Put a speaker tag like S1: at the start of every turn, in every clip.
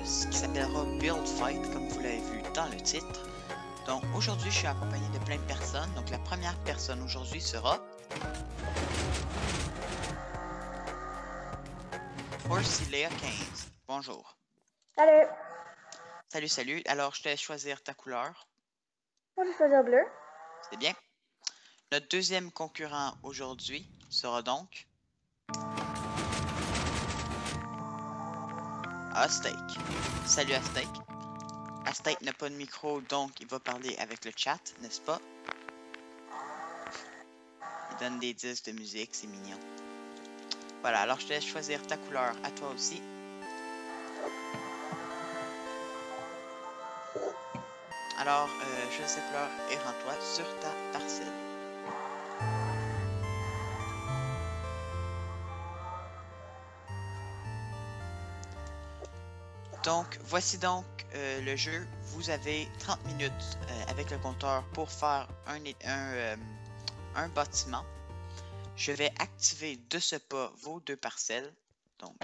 S1: ce qui s'appellera Build Fight, comme vous l'avez vu dans le titre. Donc aujourd'hui, je suis accompagné de plein de personnes. Donc la première personne aujourd'hui sera Horsea 15. Bonjour.
S2: Salut!
S1: Salut, salut. Alors, je te laisse choisir ta couleur.
S2: Moi, je vais choisir bleu.
S1: C'est bien. Notre deuxième concurrent aujourd'hui sera donc Aztec. Salut Aztec. Aztec n'a pas de micro, donc il va parler avec le chat, n'est-ce pas? Il donne des disques de musique, c'est mignon. Voilà, alors je te laisse choisir ta couleur à toi aussi. Alors, choisis ta couleur et rends-toi sur ta parcelle. Donc, voici donc le jeu. Vous avez 30 minutes avec le compteur pour faire un bâtiment. Je vais activer de ce pas vos deux parcelles. Donc,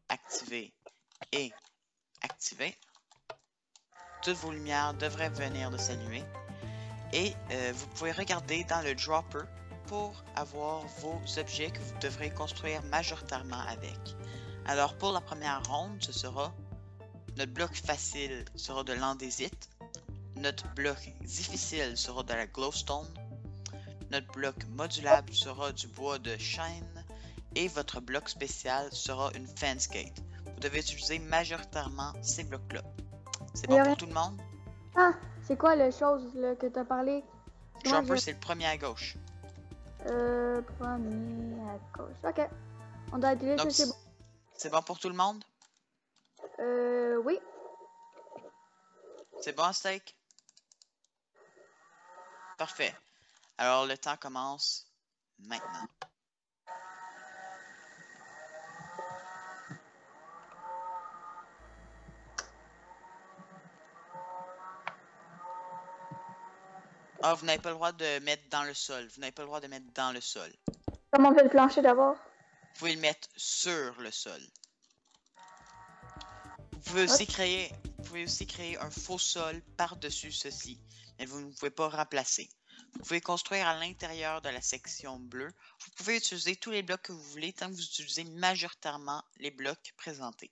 S1: activer et activer. Toutes vos lumières devraient venir de s'allumer. Et vous pouvez regarder dans le dropper pour avoir vos objets que vous devrez construire majoritairement avec. Alors, pour la première ronde, ce sera... Notre bloc facile sera de l'andésite. Notre bloc difficile sera de la glowstone. Notre bloc modulable sera du bois de chêne. Et votre bloc spécial sera une fence gate. Vous devez utiliser majoritairement ces blocs-là. C'est bon pour tout le monde?
S2: Ah, c'est quoi la chose là, que t'as parlé?
S1: Dropper, c'est le premier à gauche.
S2: Premier à gauche. Ok. On doit activer ça, c'est bon.
S1: C'est bon pour tout le monde?
S2: Oui.
S1: C'est bon, Steak? Parfait. Alors, le temps commence maintenant. Ah, vous n'avez pas le droit de mettre dans le sol. Vous n'avez pas le droit de mettre dans le sol.
S2: Comment on fait le plancher d'abord?
S1: Vous pouvez le mettre sur le sol. Vous pouvez aussi créer un faux sol par-dessus ceci, mais vous ne pouvez pas remplacer. Vous pouvez construire à l'intérieur de la section bleue. Vous pouvez utiliser tous les blocs que vous voulez tant que vous utilisez majoritairement les blocs présentés.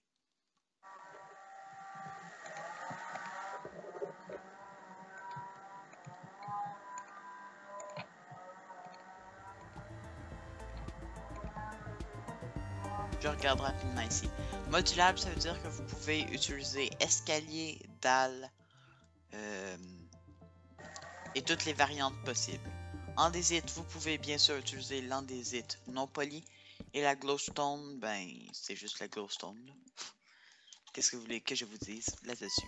S1: Je regarde rapidement ici. Modulable, ça veut dire que vous pouvez utiliser escalier, dalle et toutes les variantes possibles. Andésite, vous pouvez bien sûr utiliser l'andésite non poli. Et la glowstone, ben, c'est juste la glowstone. Qu'est-ce que vous voulez que je vous dise là-dessus?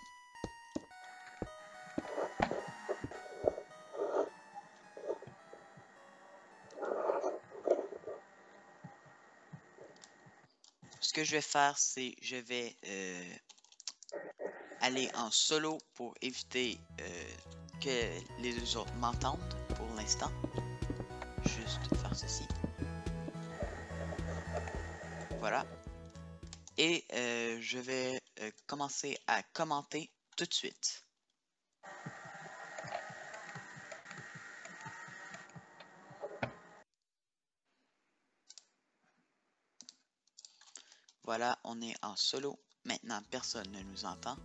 S1: Ce que je vais faire, c'est je vais aller en solo pour éviter que les deux autres m'entendent pour l'instant. Juste faire ceci. Voilà. Et je vais commencer à commenter tout de suite. Voilà, on est en solo. Maintenant, personne ne nous entend.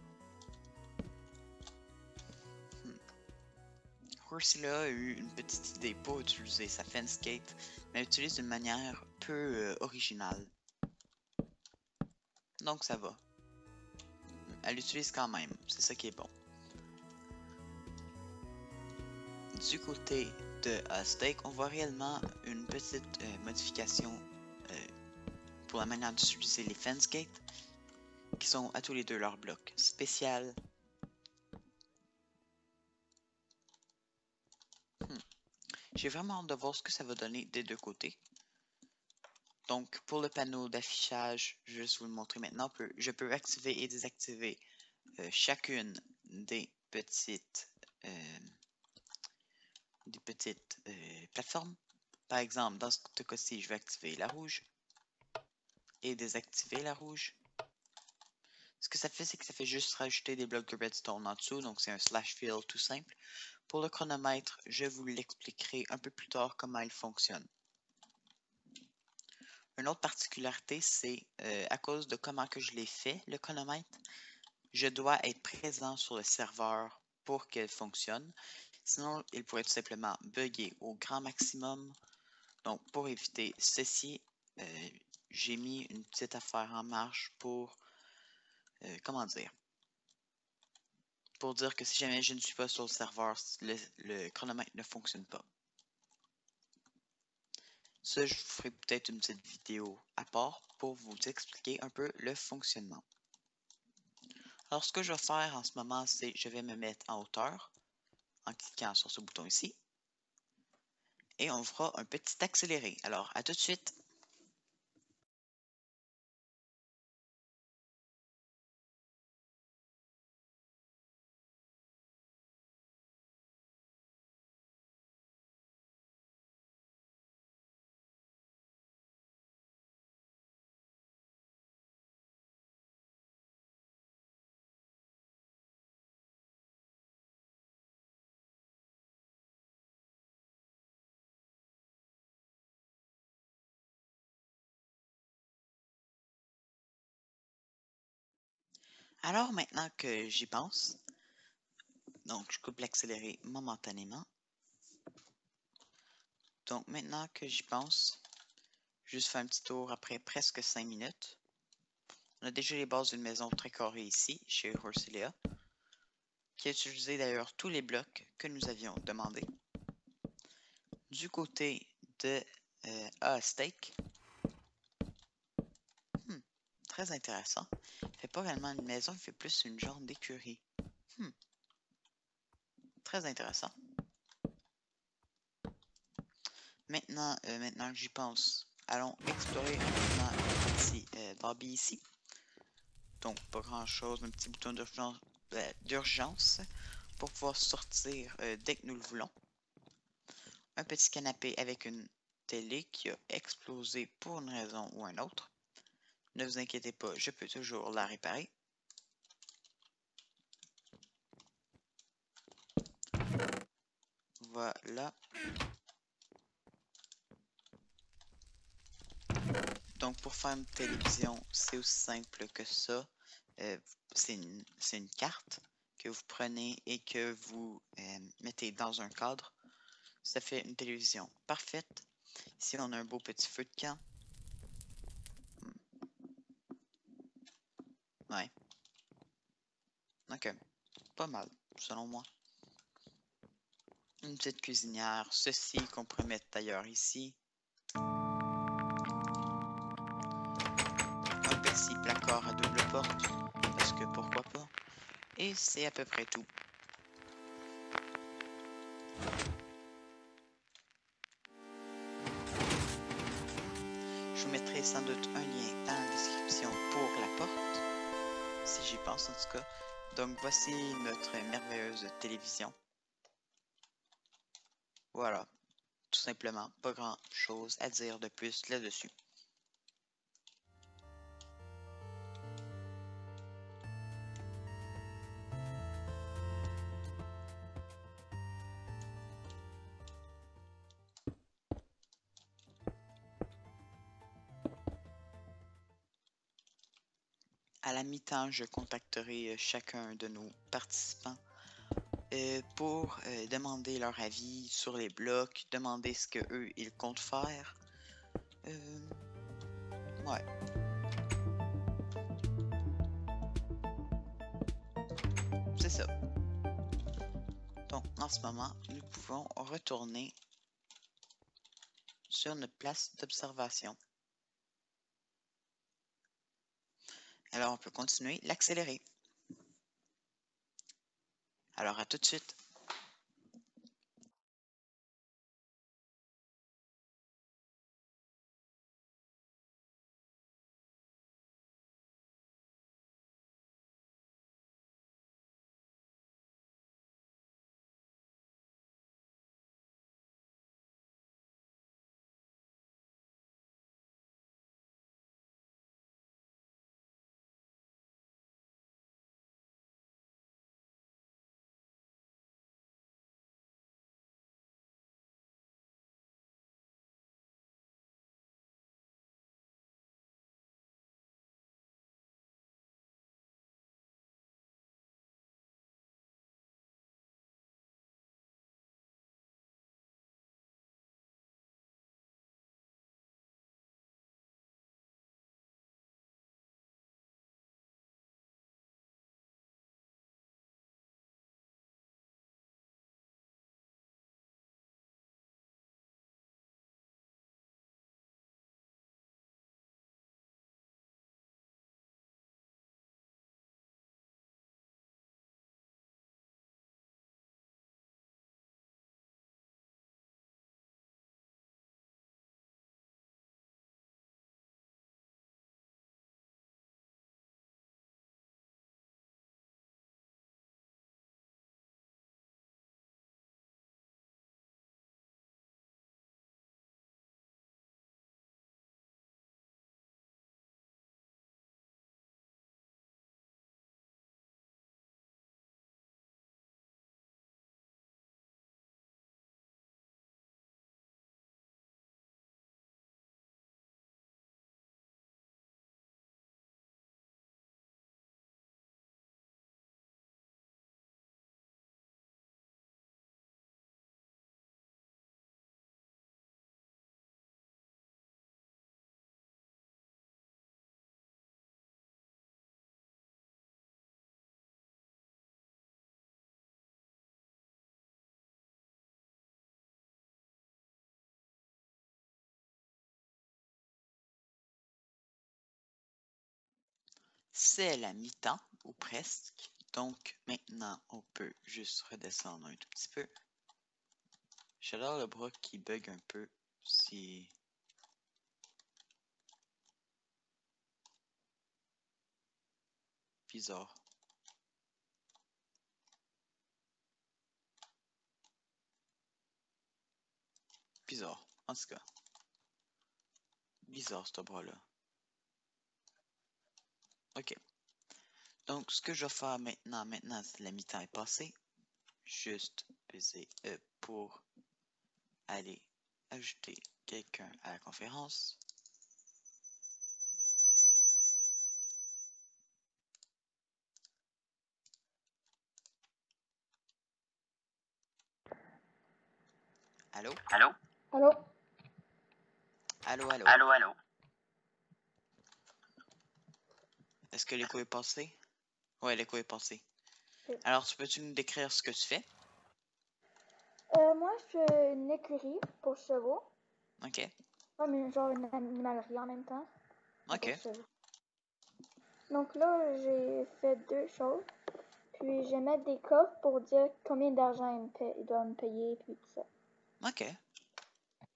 S1: Horsea a eu une petite idée pour utiliser sa fence gate, mais elle utilise d'une manière peu originale. Donc ça va. Elle l'utilise quand même, c'est ça qui est bon. Du côté de Aztec, on voit réellement une petite modification pour la manière d'utiliser les fence gates, qui sont à tous les deux leurs blocs. Spécial. J'ai vraiment hâte de voir ce que ça va donner des deux côtés. Donc, pour le panneau d'affichage, je vais juste vous le montrer maintenant. Je peux activer et désactiver chacune des petites plateformes. Par exemple, dans ce cas-ci, je vais activer la rouge et désactiver la rouge. Ce que ça fait, c'est que ça fait juste rajouter des blocs de redstone en dessous, donc c'est un slash fill tout simple. Pour le chronomètre, je vous l'expliquerai un peu plus tard comment il fonctionne. Une autre particularité, c'est à cause de comment que je l'ai fait, le chronomètre, je dois être présent sur le serveur pour qu'elle fonctionne. Sinon, il pourrait tout simplement bugger au grand maximum. Donc, pour éviter ceci, j'ai mis une petite affaire en marche pour, comment dire, pour dire que si jamais je ne suis pas sur le serveur, le chronomètre ne fonctionne pas. Ça, je vous ferai peut-être une petite vidéo à part pour vous expliquer un peu le fonctionnement. Alors, ce que je vais faire en ce moment, c'est je vais me mettre en hauteur en cliquant sur ce bouton ici. Et on fera un petit accéléré. Alors, à tout de suite! Alors, maintenant que j'y pense, donc je coupe l'accéléré momentanément. Donc, maintenant que j'y pense, juste faire un petit tour après presque 5 minutes. On a déjà les bases d'une maison très carrée ici, chez Horsilea, qui a utilisé d'ailleurs tous les blocs que nous avions demandé. Du côté de Steak, très intéressant. Il fait pas réellement une maison, il fait plus une genre d'écurie. Très intéressant. Maintenant que j'y pense, allons explorer maintenant le petit lobby ici. Donc, pas grand chose, un petit bouton d'urgence pour pouvoir sortir dès que nous le voulons. Un petit canapé avec une télé qui a explosé pour une raison ou une autre. Ne vous inquiétez pas, je peux toujours la réparer. Voilà. Donc, pour faire une télévision, c'est aussi simple que ça. C'est une carte que vous prenez et que vous mettez dans un cadre. Ça fait une télévision parfaite. Ici, on a un beau petit feu de camp. Ouais. Ok. Pas mal, selon moi. Une petite cuisinière. Ceci qu'on pourrait mettre d'ailleurs ici. Un petit placard à double porte. Parce que pourquoi pas. Et c'est à peu près tout. Je vous mettrai sans doute un lien dans la description pour la porte. Si j'y pense en tout cas. Donc voici notre merveilleuse télévision. Voilà. Tout simplement, pas grand chose à dire de plus là-dessus. À la mi-temps, je contacterai chacun de nos participants pour demander leur avis sur les blocs, demander ce que eux ils comptent faire. Ouais. C'est ça. Donc, en ce moment, nous pouvons retourner sur notre place d'observation. Alors, on peut continuer l'accélérer. Alors, à tout de suite. C'est la mi-temps, ou presque. Donc, maintenant, on peut juste redescendre un tout petit peu. J'adore le bras qui bug un peu. C'est bizarre. Bizarre, en tout cas. Bizarre, ce bras-là. Ok. Donc, ce que je vais faire maintenant, si la mi-temps est passée, juste peser E pour aller ajouter quelqu'un à la conférence. Allô?
S3: Allô?
S2: Allô?
S1: Allô, allô?
S3: Allô, allô?
S1: Est-ce que l'écho est passé? Ouais, l'écho est passé.
S2: Oui.
S1: Alors, peux-tu nous décrire ce que tu fais?
S2: Moi, je fais une écurie pour chevaux.
S1: Ok.
S2: Ouais, mais genre une animalerie en même temps.
S1: Ok.
S2: Pour chevaux. Donc là, j'ai fait deux choses. Puis, je vais mettre des coffres pour dire combien d'argent ils doivent me payer, puis tout ça.
S1: Ok.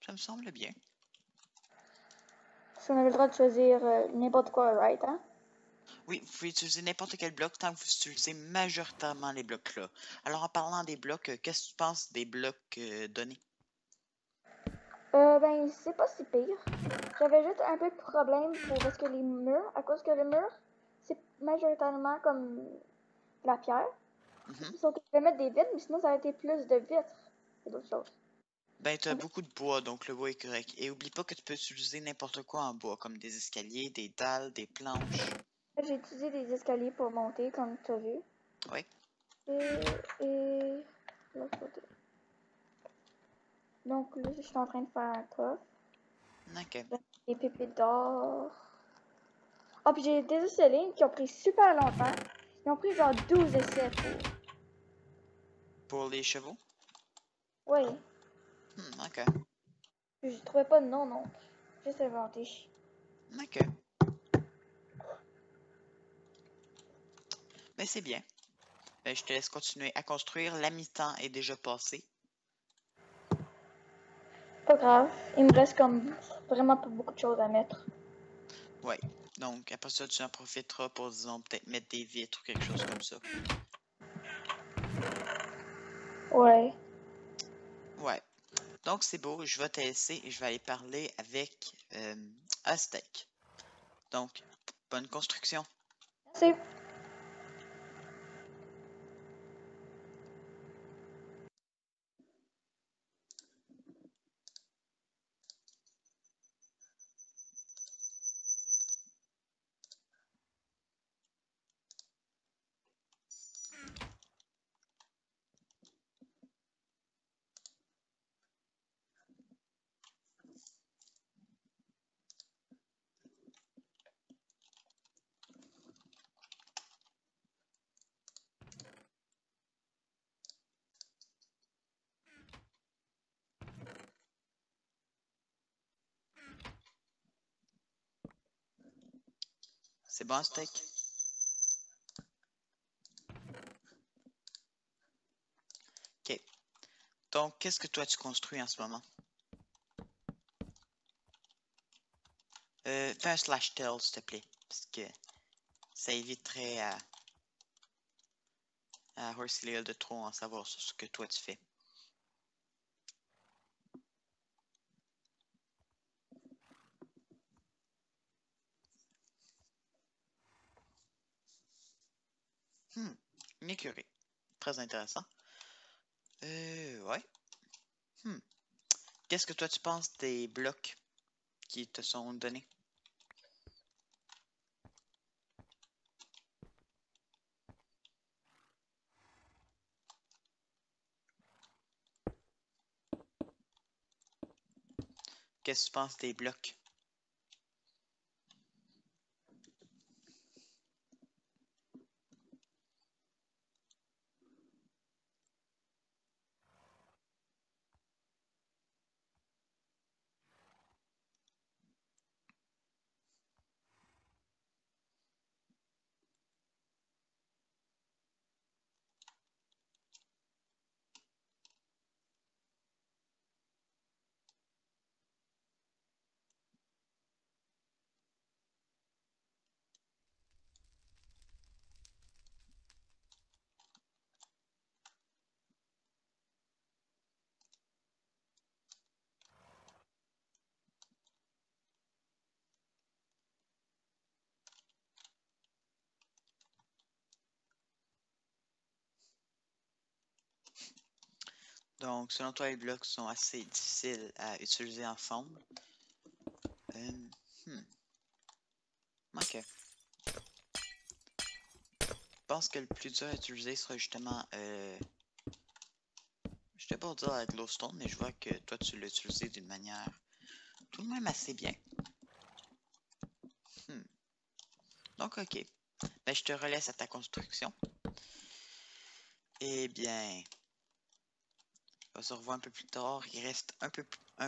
S1: Ça me semble bien.
S2: Si on avait le droit de choisir n'importe quoi, right, hein?
S1: Oui, vous pouvez utiliser n'importe quel bloc tant que vous utilisez majoritairement les blocs là. Alors, en parlant des blocs, qu'est-ce que tu penses des blocs donnés?
S2: Ben, c'est pas si pire. J'avais juste un peu de problème parce que les murs, à cause que le mur, c'est majoritairement comme la pierre.
S1: Mhm.
S2: Sauf que je vais mettre des vitres, mais sinon ça a été plus de vitres et d'autres choses.
S1: Ben, tu as
S2: Ok.
S1: beaucoup de bois, donc le bois est correct. Et oublie pas que tu peux utiliser n'importe quoi en bois, comme des escaliers, des dalles, des planches.
S2: J'ai utilisé des escaliers pour monter, comme tu as vu.
S1: Oui.
S2: Et l'autre côté. Donc là, je suis en train de faire un coffre.
S1: Ok.
S2: Des pépites d'or. Ah, puis j'ai des essais qui ont pris super longtemps. Ils ont pris genre 12 essais pour.
S1: Pour les chevaux?
S2: Oui.
S1: Ok.
S2: Je trouvais pas de nom, non. Juste inventé.
S1: Ok. Ben, c'est bien. Ben, je te laisse continuer à construire. La mi-temps est déjà passée.
S2: Pas grave. Il me reste comme vraiment pas beaucoup de choses à mettre.
S1: Ouais. Donc, après ça, tu en profiteras pour, disons, peut-être mettre des vitres ou quelque chose comme ça.
S2: Ouais.
S1: Ouais. Donc, c'est beau. Je vais te laisser et je vais aller parler avec Aztec. Donc, bonne construction.
S2: Merci.
S1: C'est bon, Aztec? Ok. Donc, qu'est-ce que toi tu construis en ce moment? Fais un slash tell, s'il te plaît. Parce que ça éviterait à Horsey de trop en savoir sur ce que toi tu fais. Une écurie. Très intéressant. Ouais. Qu'est-ce que toi tu penses des blocs qui te sont donnés? Qu'est-ce que tu penses des blocs? Donc, selon toi, les blocs sont assez difficiles à utiliser ensemble. Ok. Je pense que le plus dur à utiliser sera justement... je ne vais pas dire la glowstone, mais je vois que toi, tu l'as utilisé d'une manière tout de même assez bien. Donc, ok. Ben, je te relaisse à ta construction. Eh bien... On se revoit un peu plus tard. Il reste un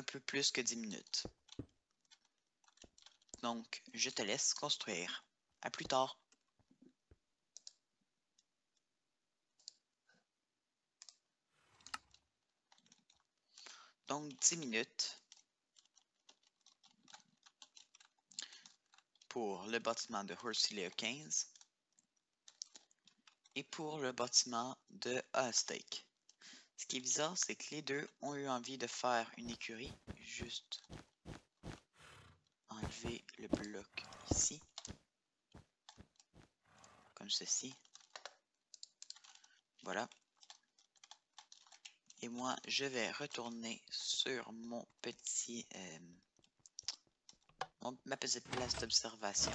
S1: peu plus que 10 minutes. Donc, je te laisse construire. À plus tard. Donc, 10 minutes pour le bâtiment de Horsilea 15 et pour le bâtiment de Aztec. Ce qui est bizarre, c'est que les deux ont eu envie de faire une écurie. Juste enlever le bloc ici. Comme ceci. Voilà. Et moi, je vais retourner sur mon petit... ma petite place d'observation.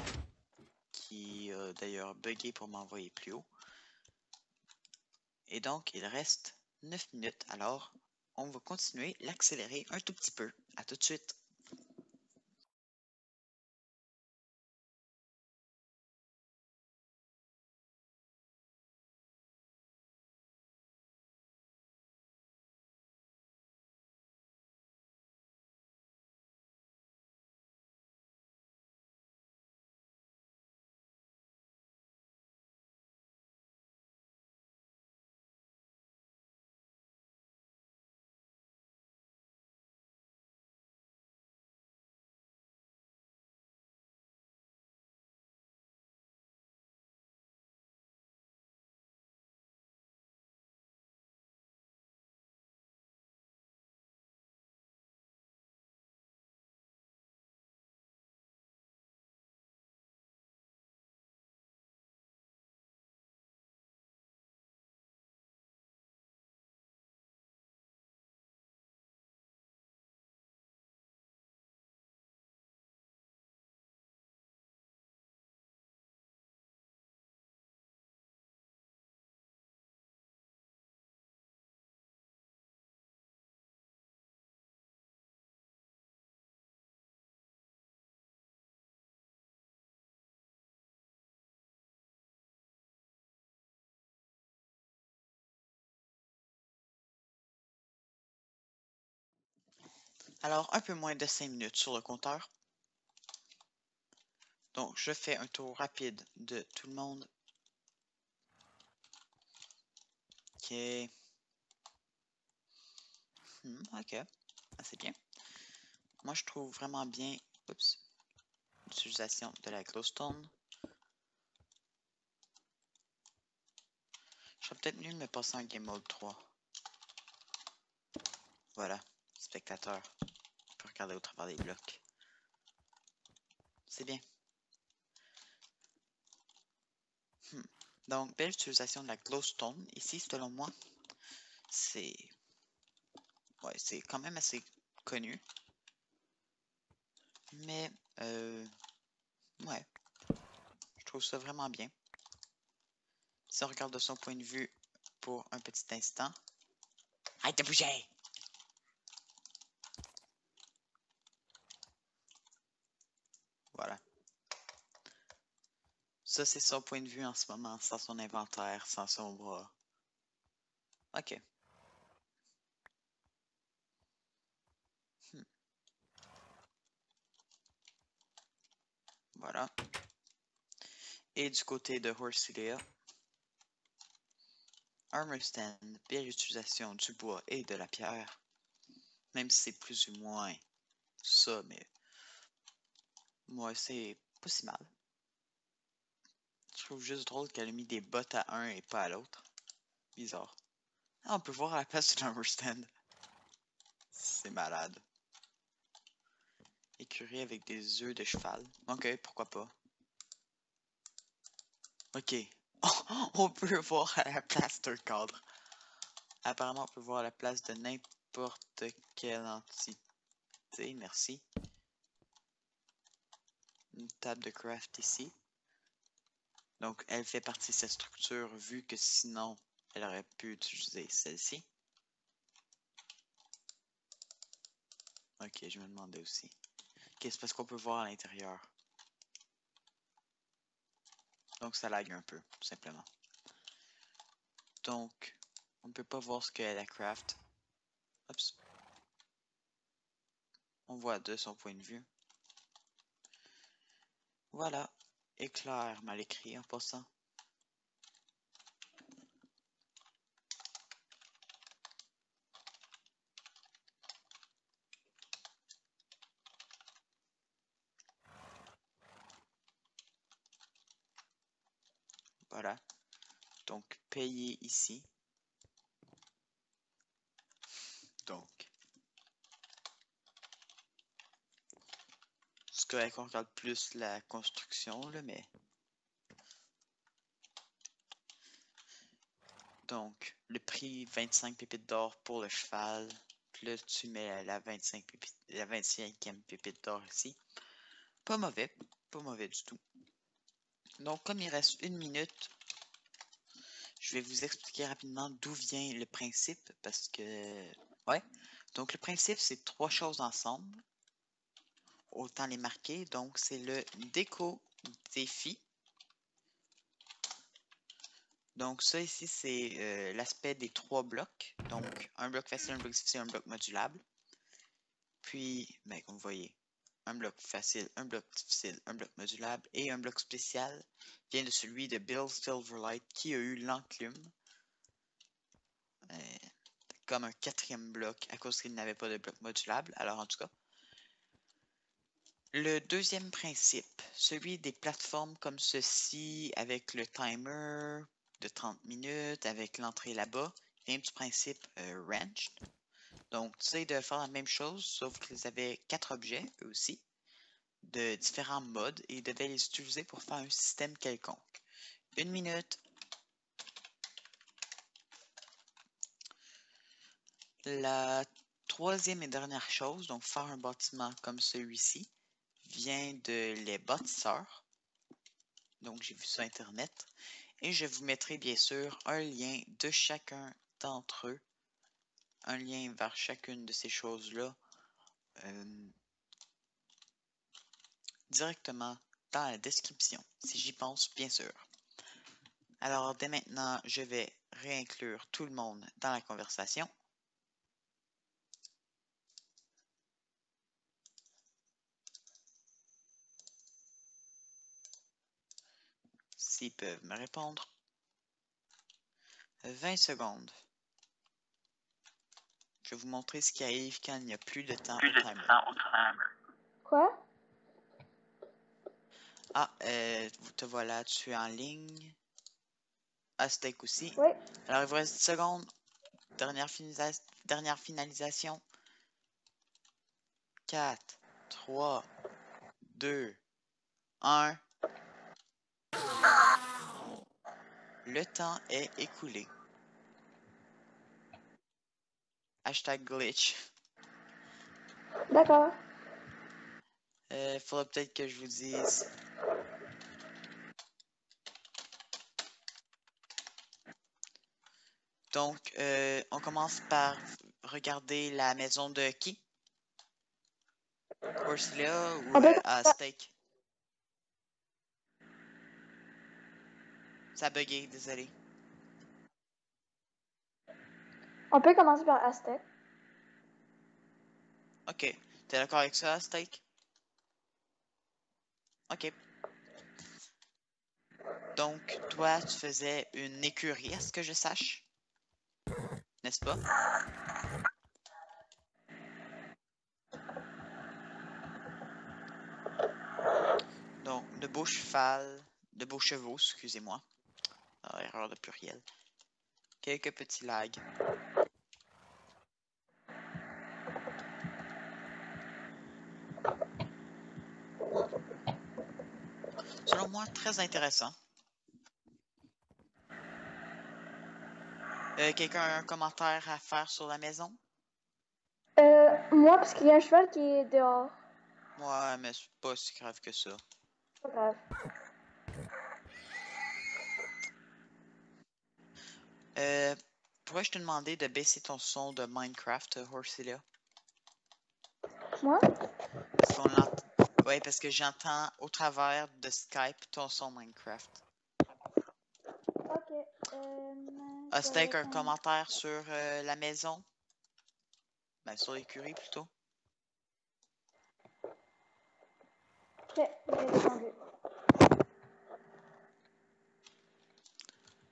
S1: Qui a d'ailleurs bugué pour m'envoyer plus haut. Et donc, il reste 9 minutes. Alors, on va continuer l'accélérer un tout petit peu. À tout de suite. Alors, un peu moins de 5 minutes sur le compteur. Donc, je fais un tour rapide de tout le monde. Ok. Ok. Assez bien. Moi, je trouve vraiment bien l'utilisation de la glowstone. Je serais peut-être mieux de me passer en game mode 3. Voilà, spectateur. On peut regarder au travers des blocs. C'est bien. Donc, belle utilisation de la glowstone. Ici, selon moi, c'est... Ouais, c'est quand même assez connu. Mais, ouais. Je trouve ça vraiment bien. Si on regarde de son point de vue pour un petit instant... Arrête de bouger! Voilà. Ça, c'est son point de vue en ce moment, sans son inventaire, sans son bras. Ok. Voilà. Et du côté de Horsilea, Armor Stand, belle utilisation du bois et de la pierre. Même si c'est plus ou moins ça, mais moi, c'est pas si mal. Je trouve juste drôle qu'elle a mis des bottes à un et pas à l'autre. Bizarre. Ah, on peut voir à la place de Armor Stand. C'est malade. Écurie avec des œufs de cheval. Ok, pourquoi pas. Ok. Oh, on peut voir à la place d'un cadre. Apparemment, on peut voir la place de n'importe quelle entité. Merci. Une table de craft ici. Donc, elle fait partie de cette structure vu que sinon, elle aurait pu utiliser celle-ci. Ok, je me demandais aussi. Ok, c'est parce qu'on peut voir à l'intérieur. Donc, ça lag un peu, tout simplement. Donc, on ne peut pas voir ce qu'elle a craft. Oups. On voit de son point de vue. Voilà. Éclair, mal écrit en passant. Voilà. Donc, payer ici. Donc, c'est correct qu'on regarde plus la construction, là, mais... Donc, le prix 25 pépites d'or pour le cheval. Puis là, tu mets la 25e pépite d'or ici. Pas mauvais. Pas mauvais du tout. Donc, comme il reste 1 minute, je vais vous expliquer rapidement d'où vient le principe. Parce que... Ouais. Donc, le principe, c'est 3 choses ensemble. Autant les marquer. Donc, c'est le déco défi. Donc, ça ici, c'est l'aspect des 3 blocs. Donc, un bloc facile, un bloc difficile, un bloc modulable. Puis, ben, comme vous voyez, un bloc facile, un bloc difficile, un bloc modulable et un bloc spécial vient de celui de Bill Silverlight qui a eu l'enclume comme un 4e bloc à cause qu'il n'avait pas de bloc modulable. Alors, en tout cas, le deuxième principe, celui des plateformes comme ceci avec le timer de 30 minutes, avec l'entrée là-bas, vient du principe Wrench. Donc, tu sais de faire la même chose, sauf qu'ils avaient 4 objets, eux aussi, de différents modes, et ils devaient les utiliser pour faire un système quelconque. 1 minute. La troisième et dernière chose, donc faire un bâtiment comme celui-ci, vient de les bâtisseurs. Donc, j'ai vu sur Internet. Et je vous mettrai bien sûr un lien de chacun d'entre eux, un lien vers chacune de ces choses-là, directement dans la description, si j'y pense bien sûr. Alors dès maintenant, je vais réinclure tout le monde dans la conversation. S'ils peuvent me répondre. 20 secondes. Je vais vous montrer ce qui arrive quand il n'y a plus de temps au timer.
S2: Quoi?
S1: Ah, te voilà, tu es en ligne. Ah, Steak aussi.
S2: Oui.
S1: Alors, il vous reste 10 secondes. Dernière finalisation. 4, 3, 2, 1. Le temps est écoulé. Hashtag glitch.
S2: D'accord.
S1: Faudra peut-être que je vous dise. Donc, on commence par regarder la maison de qui? Corsilia ou Steak? Ça a bugué, désolé.
S2: On peut commencer par Aztec.
S1: Ok. T'es d'accord avec ça, Steak? Ok. Donc, toi, tu faisais une écurie, à ce que je sache? N'est-ce pas? Donc, de beaux chevaux, excusez-moi. Ah, erreur de pluriel. Quelques petits lags. Selon moi, très intéressant. Quelqu'un a un commentaire à faire sur la maison?
S2: Moi, parce qu'il y a un cheval qui est dehors.
S1: Ouais, mais c'est pas si grave que ça.
S2: Pas grave.
S1: Pourrais-je te demander de baisser ton son de Minecraft, Horsilia?
S2: Moi?
S1: Parce qu'on l'entend. Ouais, parce que j'entends au travers de Skype ton son Minecraft.
S2: Ok. Je vais
S1: Steak, un
S2: l'éteindre.
S1: commentaire sur la maison? Ben, sur l'écurie plutôt.
S2: Ok, j'ai descendu.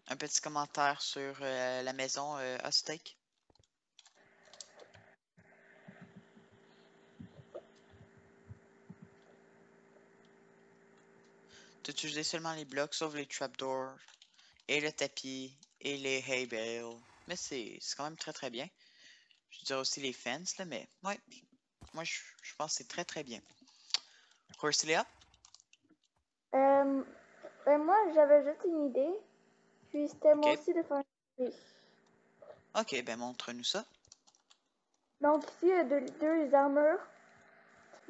S1: Un petit commentaire sur la maison, Steak? Tu utilisé seulement les blocs, sauf les trapdoors, et le tapis, et les hay bales. Mais c'est quand même très très bien. Je dirais aussi les fences, là, mais ouais. Moi, je pense que c'est très très bien. Horsilia?
S2: Moi, j'avais juste une idée. Puis c'était moi
S1: Ok.
S2: aussi de faire une idée.
S1: Ok, ben montre-nous ça.
S2: Donc ici, il y a deux armures.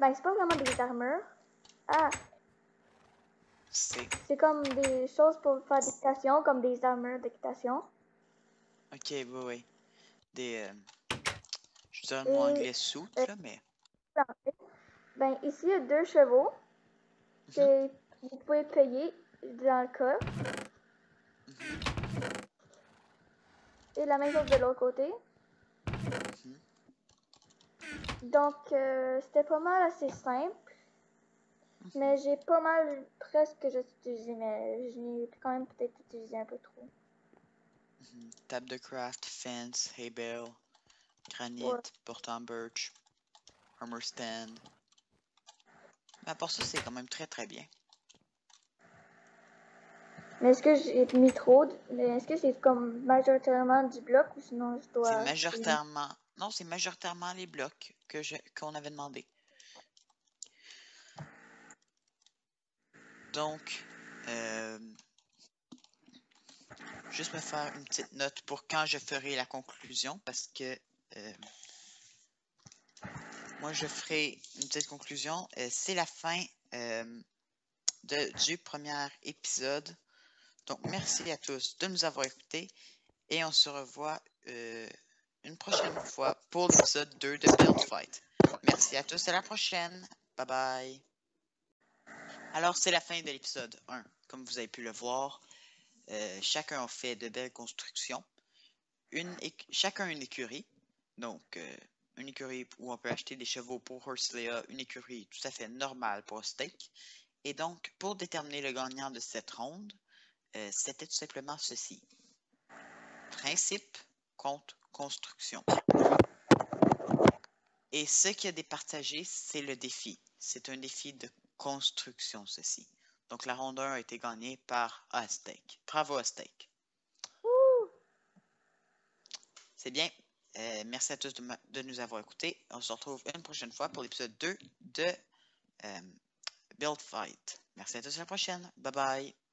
S2: Ben, c'est pas vraiment des armures. Ah,
S1: C'est.
S2: c'est comme des choses pour faire d'équitation, comme des armures d'équitation.
S1: Ok, oui, oui. Des. Je dirais le mot
S2: Et
S1: anglais suit, là, mais.
S2: ben, ici, il y a deux chevaux
S1: Mhm,
S2: que vous pouvez payer dans le cas.
S1: mhm,
S2: Et la même chose de l'autre côté.
S1: mhm.
S2: Donc, c'était pas mal assez simple. Mais j'ai pas mal presque que j'ai utilisé, mais j'ai quand même peut-être utilisé un peu trop.
S1: Table de craft, fence, hay bale,
S2: Ouais.
S1: granite, porte en birch, armor stand. Mais à part ça, c'est quand même très très bien.
S2: Mais est-ce que j'ai mis trop? Mais est-ce que c'est comme majoritairement du bloc ou sinon je
S1: C'est
S2: dois éliminer?
S1: majoritairement. Non, c'est majoritairement les blocs qu'on avait demandé. Donc, euh, juste me faire une petite note pour quand je ferai la conclusion parce que euh, moi je ferai une petite conclusion. C'est la fin du premier épisode. Donc, merci à tous de nous avoir écoutés et on se revoit une prochaine fois pour l'épisode 2 de Build Fight. Merci à tous, à la prochaine. Bye bye. Alors, c'est la fin de l'épisode 1. Comme vous avez pu le voir, chacun a fait de belles constructions. Chacun une écurie. Donc, une écurie où on peut acheter des chevaux pour Horslea, une écurie tout à fait normale pour Steak. Et donc, pour déterminer le gagnant de cette ronde, c'était tout simplement ceci. Principe contre construction. Et ce qui a départagé, c'est le défi. C'est un défi de construction, ceci. Donc, la ronde 1 a été gagnée par Aztec. Bravo, Aztec. C'est bien. Merci à tous de nous avoir écoutés. On se retrouve une prochaine fois pour l'épisode 2 de Build Fight. Merci à tous, à la prochaine. Bye bye.